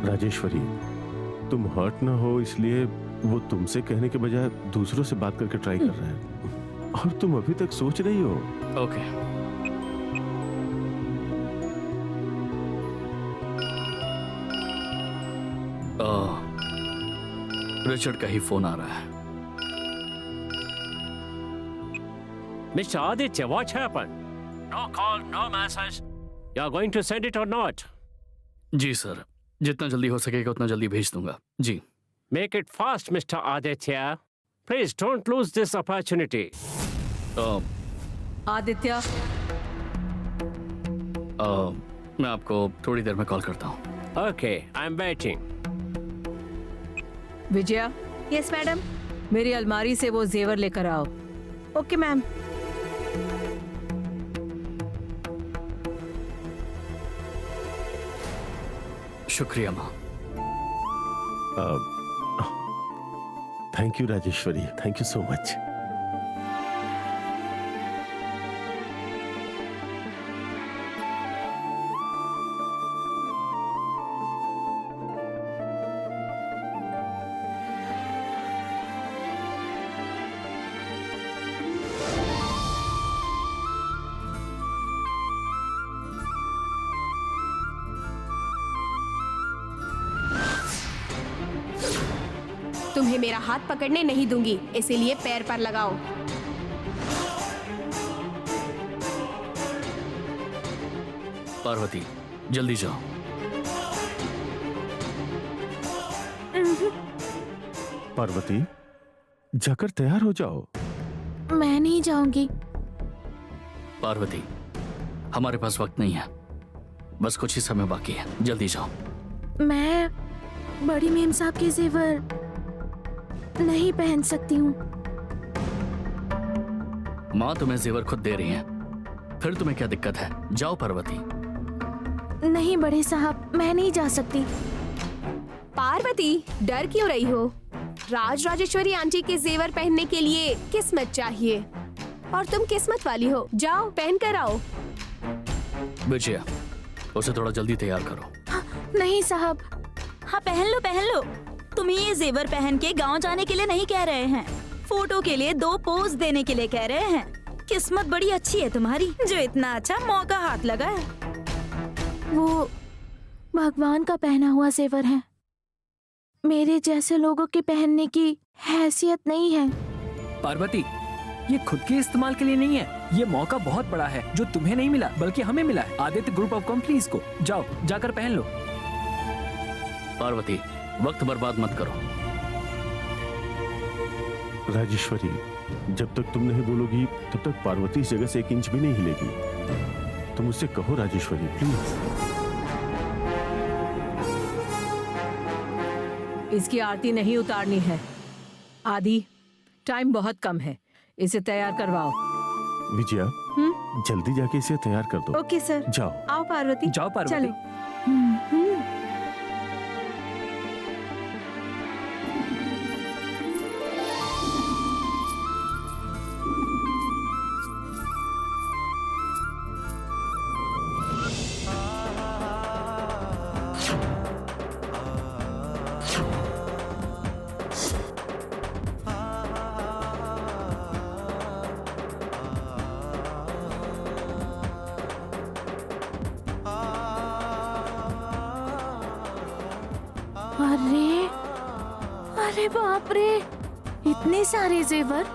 राजेश्वरी, तुम हर्ट ना हो इसलिए वो तुमसे कहने के बजाय दूसरों से बात करके ट्राई कर रहा है, और तुम अभी तक सोच रही हो। ओके। रिचर्ड का ही फोन आ रहा है। Mr. Aditya, what happened? No call, no message. You are going to send it or not? जी सर, जितना जल्दी हो सकेगा उतना जल्दी भेज दूंगा। जी। Make it fast, Mr. Aditya. Please don't lose this opportunity. Aditya, मैं आपको थोड़ी देर में कॉल करता हूँ। Okay, I'm waiting. Vijaya, yes madam. मेरी अलमारी से वो जेवर लेकर आओ। Okay ma'am. शुक्रिया माँ। Thank you Rajeshwari, thank you so much. तुम्हें मेरा हाथ पकड़ने नहीं दूंगी, इसीलिए पैर पर लगाओ। पार्वती, जल्दी जाओ। पार्वती, जाकर तैयार हो जाओ। मैं नहीं जाऊंगी। पार्वती, हमारे पास वक्त नहीं है, बस कुछ ही समय बाकी है, जल्दी जाओ। मैं बड़ी मेम साहब के जेवर नहीं पहन सकती हूँ। माँ तुम्हें जेवर खुद दे रही हैं, फिर तुम्हें क्या दिक्कत है? जाओ पार्वती। नहीं बड़े साहब, मैं नहीं जा सकती। पार्वती, डर क्यों रही हो? राज राजेश्वरी आंटी के जेवर पहनने के लिए किस्मत चाहिए, और तुम किस्मत वाली हो। जाओ, पहन कर आओ। विजया, उसे थोड़ा जल्दी तैयार करो। नहीं साहब। हाँ पहन लो पहन लो। तुम्हें ये जेवर पहन के गांव जाने के लिए नहीं कह रहे हैं, फोटो के लिए 2 पोज देने के लिए कह रहे हैं। किस्मत बड़ी अच्छी है तुम्हारी, जो इतना अच्छा मौका हाथ लगा है। वो भगवान का पहना हुआ जेवर है, मेरे जैसे लोगों के पहनने की हैसियत नहीं है। पार्वती, ये खुद के इस्तेमाल के लिए नहीं है, ये मौका बहुत बड़ा है जो तुम्हें नहीं मिला बल्कि हमें मिला है, आदित्य ग्रुप ऑफ कंपनीज को। जाओ, जाकर पहन लो। पार्वती, वक्त बर्बाद मत करो। राजेश्वरी, जब तक तुम नहीं बोलोगी तब तक पार्वती इस जगह से 1 इंच भी नहीं हिलेगी। तुम उससे कहो राजेश्वरी, प्लीज। इसकी आरती नहीं उतारनी है। आदि, टाइम बहुत कम है, इसे तैयार करवाओ। विजया, जल्दी जाके इसे तैयार कर दो। Okay sir. जाओ। आओ पार्वती। जाओ पार्वती। चलो। अरे अरे बाप रे, इतने सारे जेवर।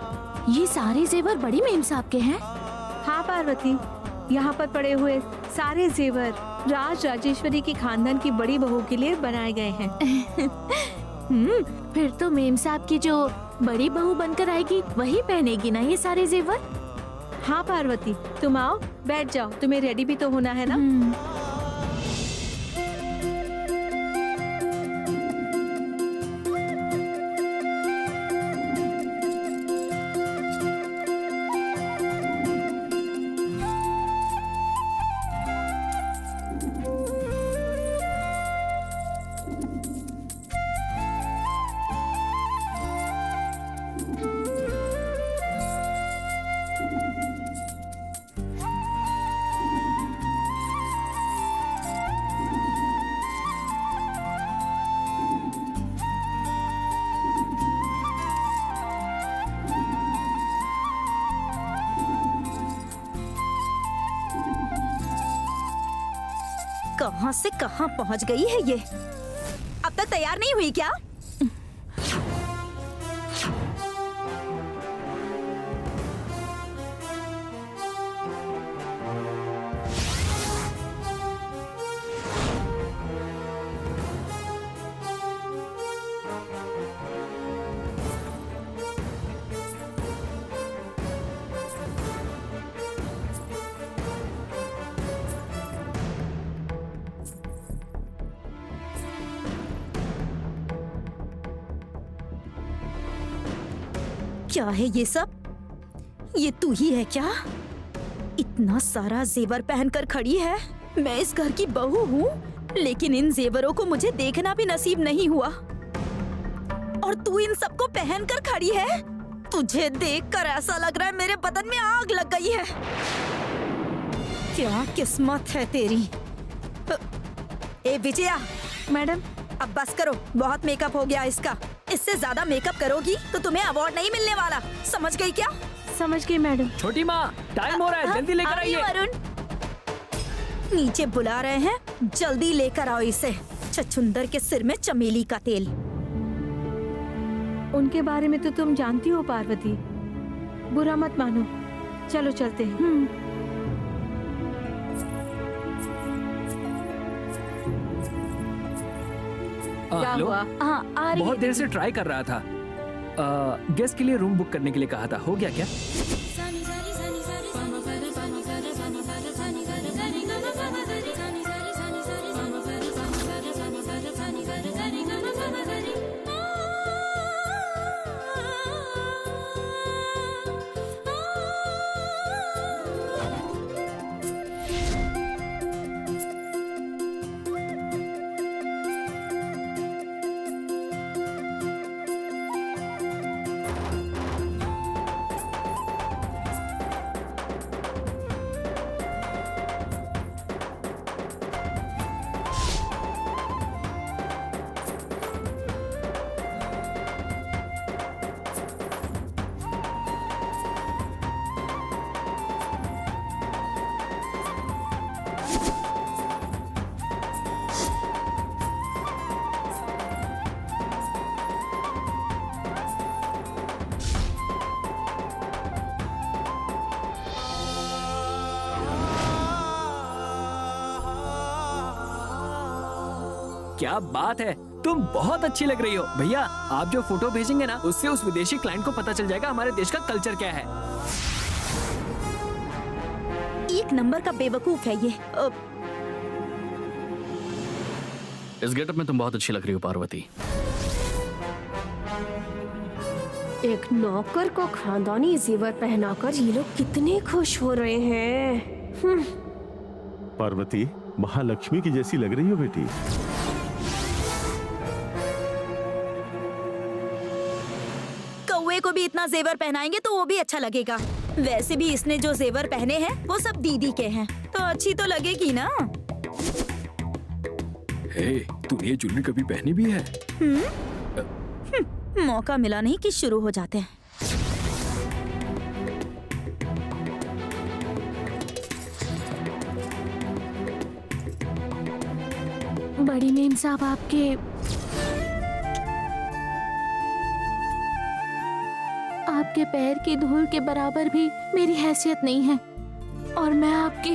ये सारे जेवर बड़ी मेम साहब के हैं? हाँ पार्वती, यहाँ पर पड़े हुए सारे जेवर राज राजेश्वरी की खानदान की बड़ी बहू के लिए बनाए गए हैं। फिर तो मेम साहब की जो बड़ी बहू बनकर आएगी वही पहनेगी ना ये सारे जेवर। हाँ पार्वती, तुम आओ, बैठ जाओ, तुम्हें रेडी भी तो होना है ना। कहां से कहां पहुंच गई है ये? अब तक तैयार नहीं हुई क्या? क्या है ये सब? ये तू ही है क्या? इतना सारा जेवर पहनकर खड़ी है। मैं इस घर की बहू हूँ, लेकिन इन जेवरों को मुझे देखना भी नसीब नहीं हुआ। और तू इन सबको पहनकर खड़ी है। तुझे देखकर ऐसा लग रहा है मेरे बदन में आग लग गई है। क्या किस्मत है तेरी। ए विजया, मैडम, अब बस करो, बहुत मेकअप हो गया इसका। इससे ज्यादा मेकअप करोगी तो तुम्हें अवार्ड नहीं मिलने वाला, समझ गई क्या? समझ गई मैडम। छोटी माँ, टाइम हो रहा है, जल्दी लेकर आइए। वरुण, नीचे बुला रहे हैं, जल्दी लेकर आओ इसे। छछुंदर के सिर में चमेली का तेल। उनके बारे में तो तुम जानती हो पार्वती, बुरा मत मानो। चलो चलते हैं। क्या हेलो, हुआ? हाँ, आ रही बहुत है। देर से ट्राई कर रहा था। गेस्ट के लिए रूम बुक करने के लिए कहा था, हो गया क्या? क्या बात है, तुम बहुत अच्छी लग रही हो। भैया, आप जो फोटो भेजेंगे ना, उससे उस विदेशी क्लाइंट को पता चल जाएगा हमारे देश का कल्चर क्या है। एक नंबर का बेवकूफ है ये। इस गेटअप में तुम बहुत अच्छी लग रही हो पार्वती। एक नौकर को खानदानी जेवर पहनाकर ये लोग कितने खुश हो रहे हैं। पार्वती, महालक्ष्मी की जैसी लग रही हो बेटी। कौवे को भी इतना जेवर पहनाएंगे तो वो भी अच्छा लगेगा। वैसे भी इसने जो जेवर पहने हैं वो सब दीदी के हैं, तो अच्छी तो लगेगी ना। हे, तूने ये ज्वेलरी कभी पहनी भी है? मौका मिला नहीं कि शुरू हो जाते हैं। बड़ी मेम साहब, आपके पैर की धूल के बराबर भी मेरी हैसियत नहीं है, और मैं आपके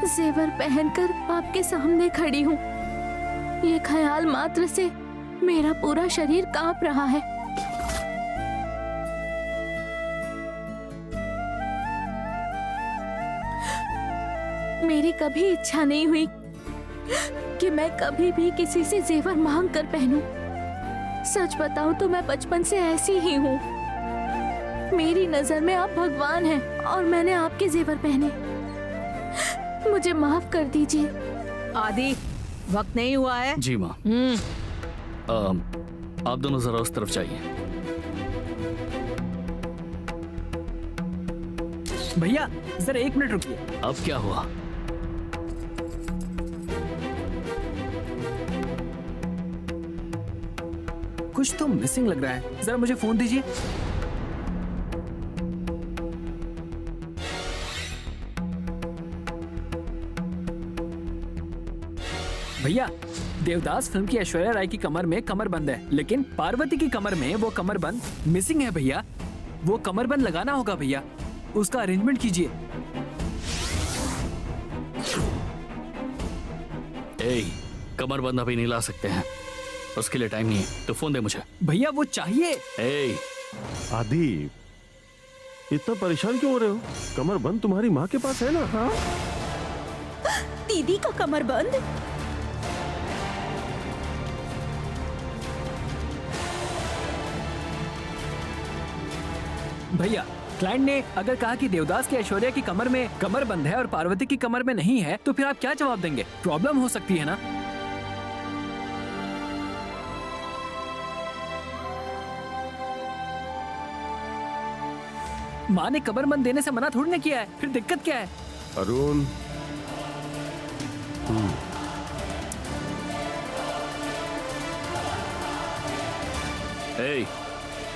जेवर पहनकर आपके सामने खड़ी हूँ। ये ख्याल मात्र से मेरा पूरा शरीर कांप रहा है। मेरी कभी इच्छा नहीं हुई कि मैं कभी भी किसी से जेवर मांग कर पहनूं। सच बताऊं तो मैं बचपन से ऐसी ही हूँ। मेरी नजर में आप भगवान हैं और मैंने आपके जेवर पहने। मुझे माफ कर दीजिए। आदि, वक्त नहीं हुआ है। जी माँ। आप दोनों जरा उस तरफ जाइए। भैया, जरा 1 मिनट रुकिए। अब क्या हुआ? कुछ तो मिसिंग लग रहा है, जरा मुझे फोन दीजिए। भैया देवदास फिल्म की ऐश्वर्या राय की कमर में कमरबंद है, लेकिन पार्वती की कमर में वो कमरबंद मिसिंग है भैया। वो कमरबंद लगाना होगा भैया, उसका अरेंजमेंट कीजिए। कमरबंद अभी नहीं ला सकते हैं, उसके लिए टाइम नहीं है, तो फोन दे मुझे। भैया वो चाहिए। आदि, इतना परेशान क्यों हो रहे हो? कमरबंद तुम्हारी माँ के पास है ना? हाँ, दीदी का कमर बंद। भैया क्लाइंट ने अगर कहा कि देवदास की ऐश्वर्या की कमर में कमर बंद है और पार्वती की कमर में नहीं है, तो फिर आप क्या जवाब देंगे? प्रॉब्लम हो सकती है ना। माँ ने कमरबंद देने से मना थोड़ी ना किया है, फिर दिक्कत क्या है? अरुण,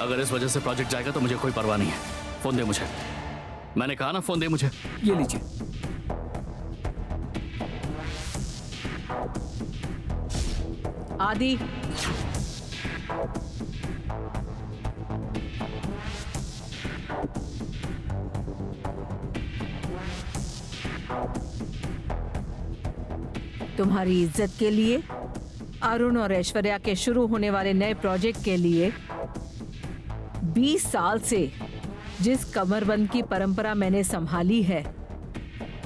अगर इस वजह से प्रोजेक्ट जाएगा तो मुझे कोई परवाह नहीं है। फोन दे मुझे, मैंने कहा ना फोन दे मुझे। ये लीजिए। आदि, तुम्हारी इज्जत के लिए, अरुण और ऐश्वर्या के शुरू होने वाले नए प्रोजेक्ट के लिए 20 साल से जिस कमरबंद की परंपरा मैंने संभाली है,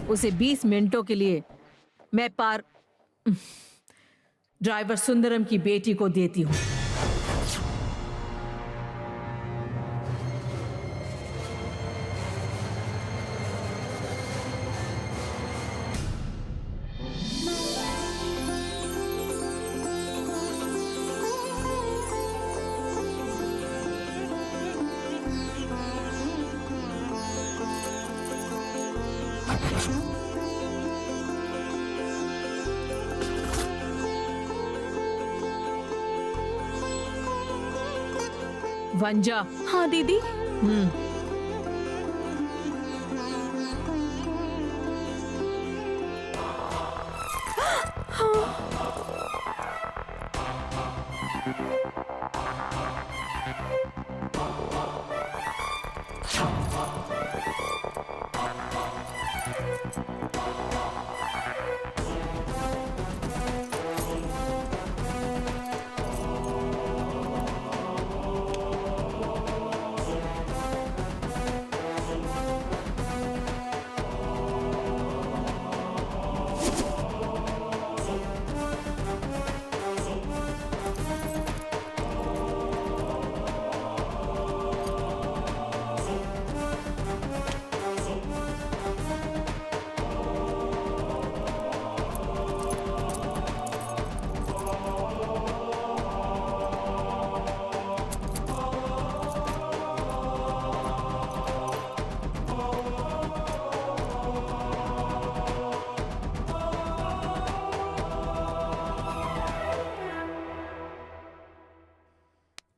उसे 20 मिनटों के लिए मैं ड्राइवर सुंदरम की बेटी को देती हूँ। वंजा। हाँ दीदी।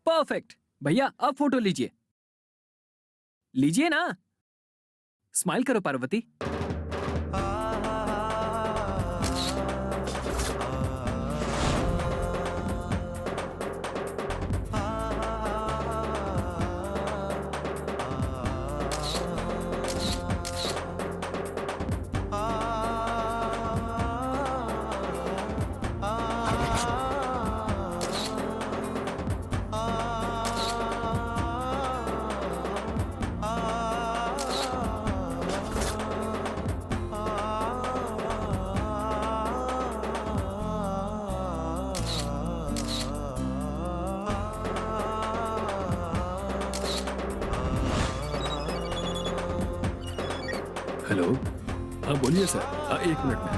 परफेक्ट। भैया अब फोटो लीजिए। लीजिए ना। स्माइल करो पार्वती। हेलो, हाँ बोलिए सर। एक मिनट में।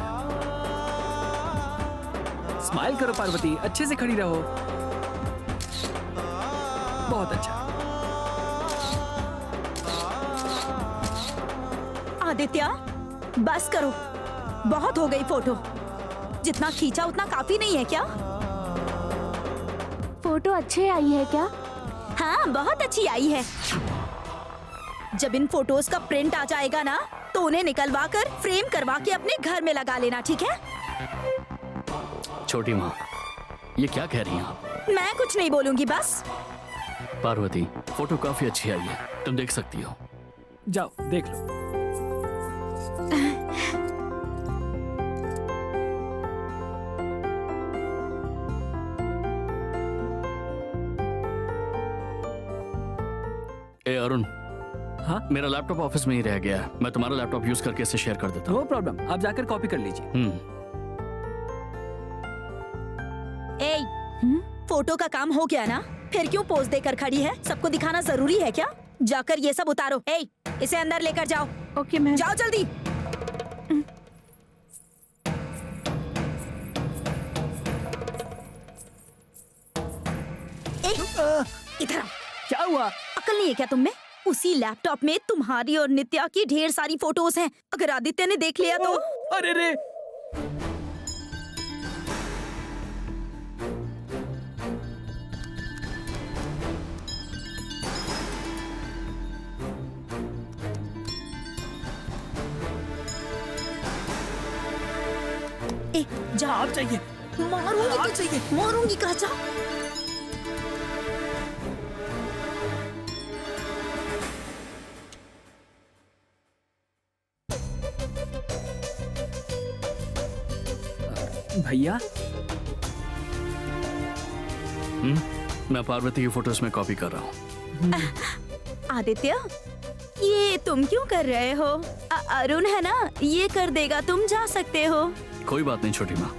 स्माइल करो पार्वती, अच्छे से खड़ी रहो। बहुत अच्छा। आदित्य बस करो, बहुत हो गई फोटो। जितना खींचा उतना काफी नहीं है क्या? फोटो अच्छी आई है क्या? हाँ बहुत अच्छी आई है। जब इन फोटोज का प्रिंट आ जाएगा ना, तो उन्हें निकलवा कर फ्रेम करवा के अपने घर में लगा लेना, ठीक है? छोटी माँ, ये क्या कह रही हैं आप? मैं कुछ नहीं बोलूंगी बस। पार्वती, फोटो काफी अच्छी आई है, तुम देख सकती हो। जाओ देख लो। ए अरुण, हाँ मेरा लैपटॉप ऑफिस में ही रह गया है, मैं तुम्हारा लैपटॉप यूज करके इसे शेयर कर देता हूँ। नो प्रॉब्लम, आप जाकर कॉपी कर लीजिए। ए, फोटो का काम हो गया ना? फिर क्यों पोज देकर खड़ी है? सबको दिखाना जरूरी है क्या? जाकर ये सब उतारो। ए, इसे अंदर लेकर जाओ। Okay ma'am. जाओ जल्दी। ए, इधर आओ। क्या हुआ? अकल नहीं है क्या तुम में? उसी लैपटॉप में तुम्हारी और नित्या की ढेर सारी फोटोज हैं। अगर आदित्य ने देख लिया तो? अरे रे, ए, जा। आप चाहिए। मारूंगी आप तुझे। चाहिए। मारूंगी कहा जा। भैया मैं पार्वती की फोटोज में कॉपी कर रहा हूँ। आदित्य, ये तुम क्यों कर रहे हो? अरुण है ना, ये कर देगा, तुम जा सकते हो। कोई बात नहीं छोटी माँ,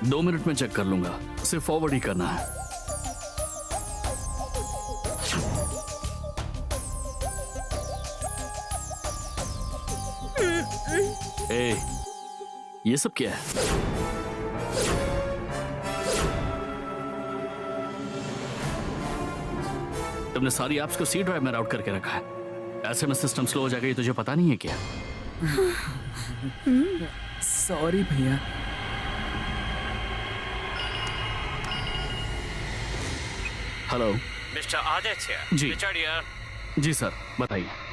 2 मिनट में चेक कर लूंगा, सिर्फ फॉरवर्ड ही करना है। ए, ये सब क्या है? तुमने सारी एप्स को सी ड्राइव में राउट करके रखा है। ऐसे में सिस्टम स्लो हो जाएगा, ये तुझे पता नहीं है क्या? सॉरी भैया। Hello mister Aditya. जी। Richard here. जी सर, बताइए।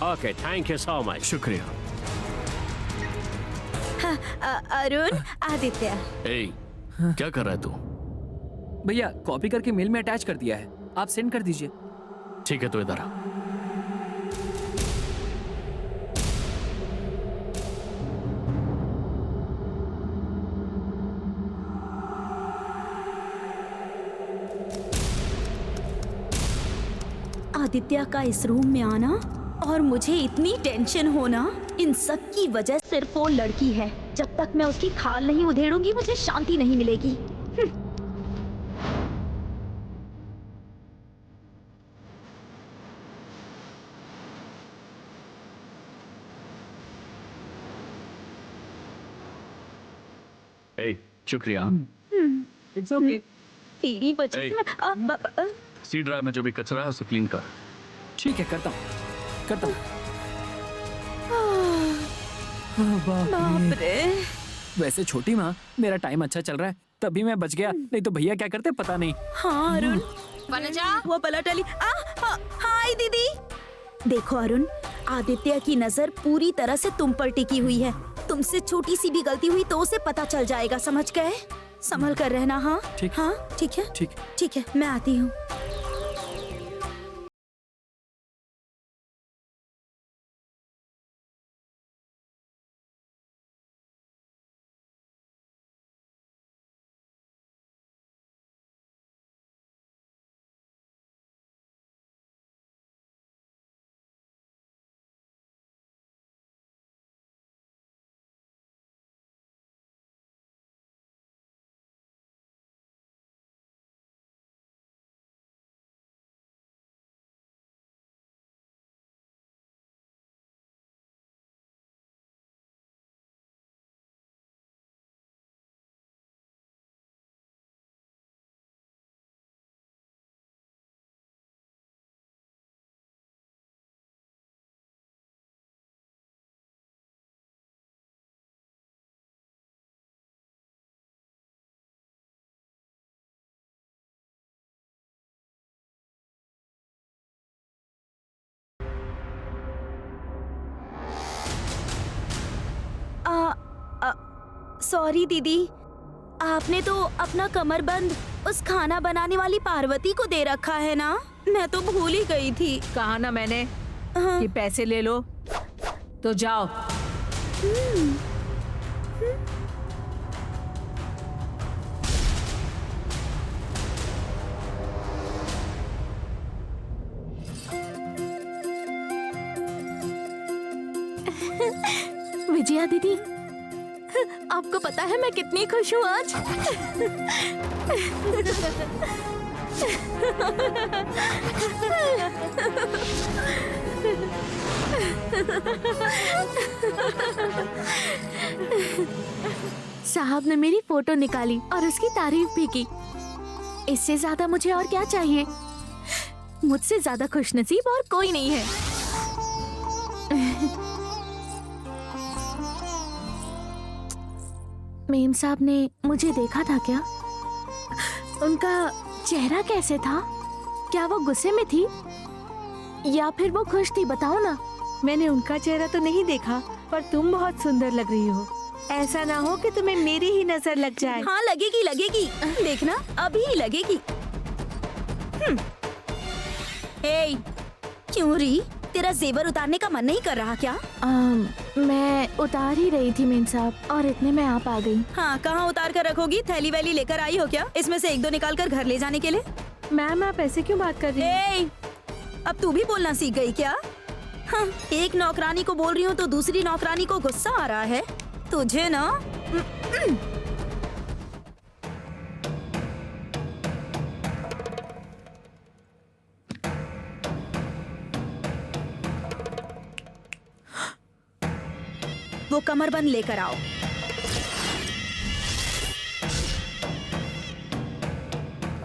Okay, thank you so much. शुक्रिया। अरुण, आदित्य। ए, क्या कर रहा है तू? भैया कॉपी करके मेल में अटैच कर दिया है, आप सेंड कर दीजिए। ठीक है, तो इधर आ। आदित्य का इस रूम में आना और मुझे इतनी टेंशन होना, इन सब की वजह सिर्फ वो लड़की है। जब तक मैं उसकी खाल नहीं उधेड़ूंगी मुझे शांति नहीं मिलेगी। ए, शुक्रिया। It's okay. तेरी वजह Hey. से सी ड्राइव में जो भी कचरा है उसे क्लीन कर। ठीक है, करता हूँ करता हूँ। बाप रे। वैसे छोटी माँ, मेरा टाइम अच्छा चल रहा है, तभी मैं बच गया, नहीं तो भैया क्या करते पता नहीं। हाँ अरुण, वो पलट अली। हाय दीदी। देखो अरुण, आदित्य की नजर पूरी तरह से तुम पर टिकी हुई है। तुमसे छोटी सी भी गलती हुई तो उसे पता चल जाएगा, समझ गए? संभल कर रहना। हाँ ठीक। हाँ, ठीक है। ठीक। ठीक है, मैं आती हूँ। सॉरी दीदी, आपने तो अपना कमरबंद उस खाना बनाने वाली पार्वती को दे रखा है ना? मैं तो भूल ही गई थी। कहा ना मैंने हाँ। कि पैसे ले लो, तो जाओ। विजया दीदी, आपको पता है मैं कितनी खुश हूँ आज। साहब ने मेरी फोटो निकाली और उसकी तारीफ भी की। इससे ज्यादा मुझे और क्या चाहिए? मुझसे ज्यादा खुशनसीब और कोई नहीं है। मेम साहब ने मुझे देखा था क्या? उनका चेहरा कैसे था? क्या वो गुस्से में थी या फिर वो खुश थी? बताओ ना। मैंने उनका चेहरा तो नहीं देखा, पर तुम बहुत सुंदर लग रही हो। ऐसा ना हो कि तुम्हें मेरी ही नजर लग जाए। हाँ लगेगी लगेगी, देखना अभी ही लगेगी। ए, क्यों री? तेरा जेवर उतारने का मन नहीं कर रहा क्या? मैं उतार ही रही थी मेम साहब, और इतने में आप आ गई। हाँ, कहाँ उतार कर रखोगी? थैली वैली लेकर आई हो क्या? इसमें से एक दो निकाल कर घर ले जाने के लिए। मैम, आप ऐसे क्यों बात कर रही हैं? ए, अब तू भी बोलना सीख गई क्या? हाँ, एक नौकरानी को बोल रही हूँ तो दूसरी नौकरानी को गुस्सा आ रहा है। तुझे ना वो कमरबंद लेकर आओ।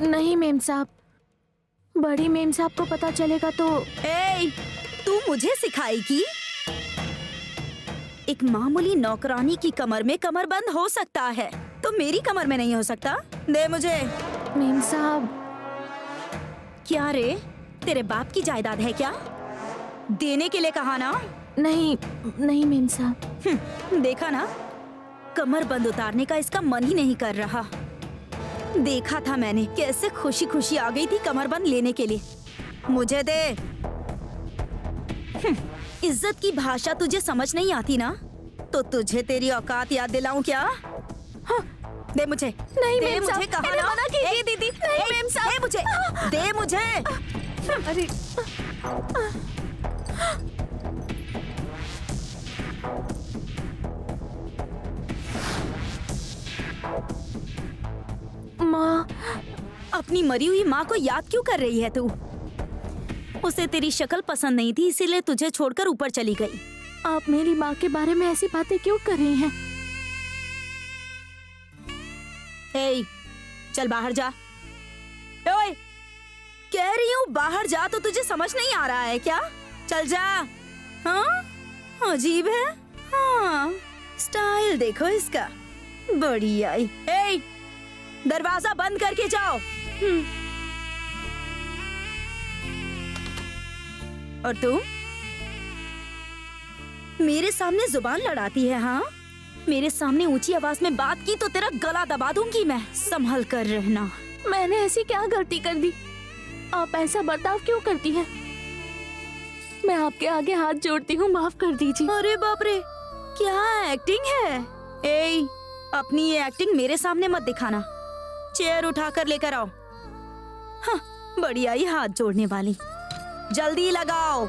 नहीं मेम साहब, बड़ी मेम साहब को पता चलेगा तो। ए, तू मुझे सिखाएगी? एक मामूली नौकरानी की कमर में कमरबंद हो सकता है, तो मेरी कमर में नहीं हो सकता? दे मुझे। मेम साहब। क्या रे, तेरे बाप की जायदाद है क्या? देने के लिए कहा ना? नहीं नहीं मेम साहब। देखा ना, कमरबंद उतारने का इसका मन ही नहीं कर रहा। देखा था मैंने कैसे खुशी खुशी आ गई थी कमरबंद लेने के लिए। मुझे दे। इज्जत की भाषा तुझे समझ नहीं आती ना, तो तुझे तेरी औकात याद दिलाऊं क्या? हाँ, दे मुझे। नहीं दे मेम मुझे, साहब, कहा मैंने ना? मना कीजिए दीदी। नहीं मेम साहब, दे मुझे, दे मुझे। अरे माँ। अपनी मरी हुई माँ को याद क्यों कर रही है तू? उसे तेरी शक्ल पसंद नहीं थी, इसीलिए तुझे छोड़कर ऊपर चली गई। आप मेरी माँ के बारे में ऐसी बातें क्यों कर रही हैं? ए, चल बाहर जा। ओए, कह रही हूँ बाहर जा, तो तुझे समझ नहीं आ रहा है क्या? चल जा। हाँ, अजीब है। हाँ, स्टाइल देखो इसका, बड़ी आई। ए, दरवाजा बंद करके जाओ। और तू मेरे सामने जुबान लड़ाती है? हाँ, मेरे सामने ऊंची आवाज में बात की तो तेरा गला दबा दूंगी मैं। संभल कर रहना। मैंने ऐसी क्या गलती कर दी? आप ऐसा बर्ताव क्यों करती हैं? मैं आपके आगे हाथ जोड़ती हूँ, माफ कर दीजिए। अरे बाप रे, क्या एक्टिंग है? ए, अपनी ये एक्टिंग मेरे सामने मत दिखाना। चेयर उठाकर लेकर आओ। हाँ, बड़ी आई हाथ जोड़ने वाली। जल्दी लगाओ।